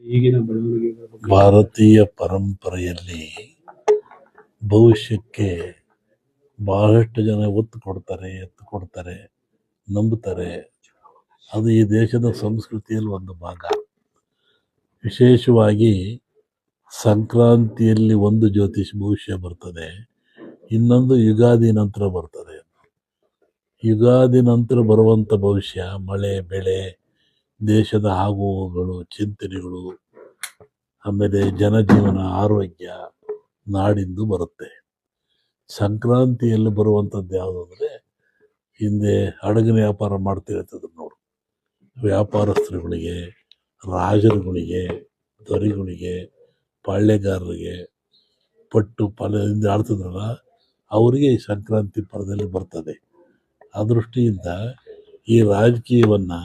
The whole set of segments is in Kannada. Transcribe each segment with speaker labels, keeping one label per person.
Speaker 1: ಈಗಿನ ಬೆಳವಣಿಗೆಗಳ ಬಗ್ಗೆ
Speaker 2: ಭಾರತೀಯ ಪರಂಪರೆಯಲ್ಲಿ ಭವಿಷ್ಯಕ್ಕೆ ಬಹಳಷ್ಟು ಜನ ಒತ್ತು ಕೊಡ್ತಾರೆ, ನಂಬುತ್ತಾರೆ. ಅದು ಈ ದೇಶದ ಸಂಸ್ಕೃತಿಯಲ್ಲಿ ಒಂದು ಭಾಗ. ವಿಶೇಷವಾಗಿ ಸಂಕ್ರಾಂತಿಯಲ್ಲಿ ಒಂದು ಜ್ಯೋತಿಷ್ ಭವಿಷ್ಯ ಬರ್ತದೆ, ಇನ್ನೊಂದು ಯುಗಾದಿ ನಂತರ ಬರ್ತದೆ. ಯುಗಾದಿ ನಂತರ ಬರುವಂಥ ಭವಿಷ್ಯ ಮಳೆ, ಬೆಳೆ, ದೇಶದ ಆಗುಹೋಗುಗಳು, ಚಿಂತನೆಗಳು, ಆಮೇಲೆ ಜನಜೀವನ, ಆರೋಗ್ಯ, ನಾಡಿಂದು ಬರುತ್ತೆ. ಸಂಕ್ರಾಂತಿಯಲ್ಲಿ ಬರುವಂಥದ್ದು ಯಾವುದು ಅಂದರೆ, ಹಿಂದೆ ಹಡಗಿನ ವ್ಯಾಪಾರ ಮಾಡ್ತಿರ್ತದ್ರು ನೋಡು, ವ್ಯಾಪಾರಸ್ಥರುಗಳಿಗೆ, ರಾಜರುಗಳಿಗೆ, ದೊರೆಗಳಿಗೆ, ಪಾಳ್ಯಗಾರರಿಗೆ, ಹಿಂದೆ ಆಡ್ತಿದ್ರಲ್ಲ, ಅವರಿಗೆ ಈ ಸಂಕ್ರಾಂತಿ ಪರದಲ್ಲಿ ಬರ್ತದೆ. ಆ ದೃಷ್ಟಿಯಿಂದ ಈ ರಾಜಕೀಯವನ್ನು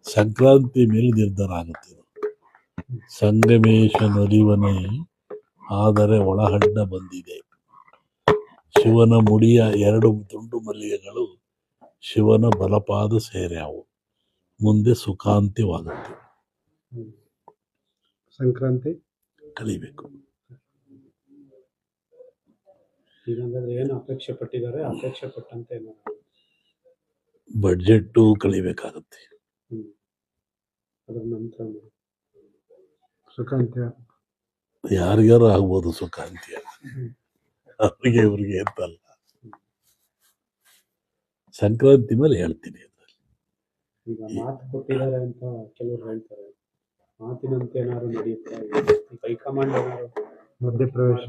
Speaker 2: ಸಂಕ್ರಾಂತಿ ಮೇಲೆ ನಿರ್ಧಾರ ಆಗುತ್ತೆ. ಸಂಗಮೇಶ ನಲಿವನೆ ಆದರೆ ಒಳಹಡ್ಡ ಬಂದಿದೆ. ಶಿವನ ಮುಡಿಯ 2 ತುಂಡು ಮಲ್ಲಿಗೆಗಳು ಶಿವನ ಬಲಪಾದ ಸೇರ್ಯಾವು, ಮುಂದೆ ಸುಖಾಂತ್ಯವಾಗುತ್ತೆ.
Speaker 1: ಸಂಕ್ರಾಂತಿ
Speaker 2: ಕಲಿಬೇಕು.
Speaker 1: ಏನು ಅಪೇಕ್ಷೆ ಪಟ್ಟಿದ್ದಾರೆ, ಅಪೇಕ್ಷೆ ಪಟ್ಟಂತೆ
Speaker 2: ಬಡ್ಜೆಟ್ಟು ಕಲಿಬೇಕಾಗುತ್ತೆ.
Speaker 1: ಅದರ ನಂತರ ಸುಖಾಂತ್ಯ
Speaker 2: ಯಾರಿಗಾರು ಆಗ್ಬೋದು ಸುಖಾಂತ್ಯ, ಅವ್ರಿಗೆ ಇವ್ರಿಗೆ ಅಂತಲ್ಲ. ಸಂಕ್ರಾಂತಿ ಮೇಲೆ ಹೇಳ್ತೀನಿ.
Speaker 1: ಈಗ ಮಾತು ಕೊಟ್ಟಿದ್ದಾರೆ ಅಂತ ಕೆಲವರು ಹೇಳ್ತಾರೆ, ಮಾತಿನಂತೆ ಏನಾದ್ರು ನಡೆಯುತ್ತೆ, ಹೈಕಮಾಂಡ್ ಏನಾದ್ರು ಮಧ್ಯಪ್ರವೇಶ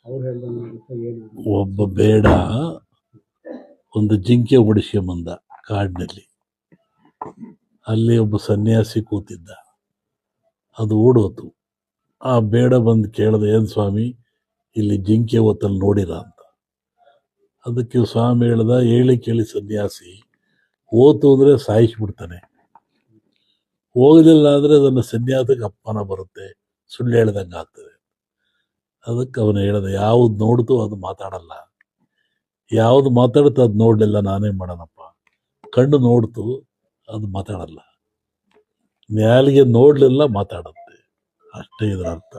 Speaker 1: ಅವ್ರು ಹೇಳ್ದಂಗೆ ಏನು?
Speaker 2: ಒಬ್ಬ ಬೇಡ ಒಂದು ಜಿಂಕೆ ಓಡಿಸ್ಕೊಂಬಂದ ಕಾಡಿನಲ್ಲಿ. ಅಲ್ಲಿ ಒಬ್ಬ ಸನ್ಯಾಸಿ ಕೂತಿದ್ದ, ಅದು ಓಡೋತು. ಆ ಬೇಡ ಬಂದು ಕೇಳ್ದೆ, ಏನು ಸ್ವಾಮಿ ಇಲ್ಲಿ ಜಿಂಕೆ ಹೊತ್ತಲ್ಲಿ ನೋಡಿರ ಅಂತ. ಅದಕ್ಕೆ ಸ್ವಾಮಿ ಹೇಳ್ದ, ಹೇಳಿ ಕೇಳಿ ಸನ್ಯಾಸಿ, ಓತು ಅಂದರೆ ಸಾಯಿಸ್ಬಿಡ್ತಾನೆ, ಹೋಗಲಿಲ್ಲ ಅಂದರೆ ಅದನ್ನು ಸನ್ಯಾಸಕ್ಕೆ ಅಪಮಾನ ಬರುತ್ತೆ, ಸುಳ್ಳು ಹೇಳ್ದಂಗೆ ಆಗ್ತದೆ. ಅದಕ್ಕೆ ಅವನು ಹೇಳ್ದ, ಯಾವ್ದು ನೋಡ್ತು ಅದು ಮಾತಾಡಲ್ಲ, ಯಾವುದು ಮಾತಾಡುತ್ತೋ ಅದು ನೋಡಲಿಲ್ಲ ನಾನೇ ಮಾಡೋಣಪ್ಪ. ಕಣ್ಣು ನೋಡ್ತು ಅದು ಮಾತಾಡಲ್ಲ, ನ್ಯಾಲಿಗೆ ನೋಡಲಿಲ್ಲ ಮಾತಾಡುತ್ತೆ, ಅಷ್ಟೇ ಇದರ ಅರ್ಥ.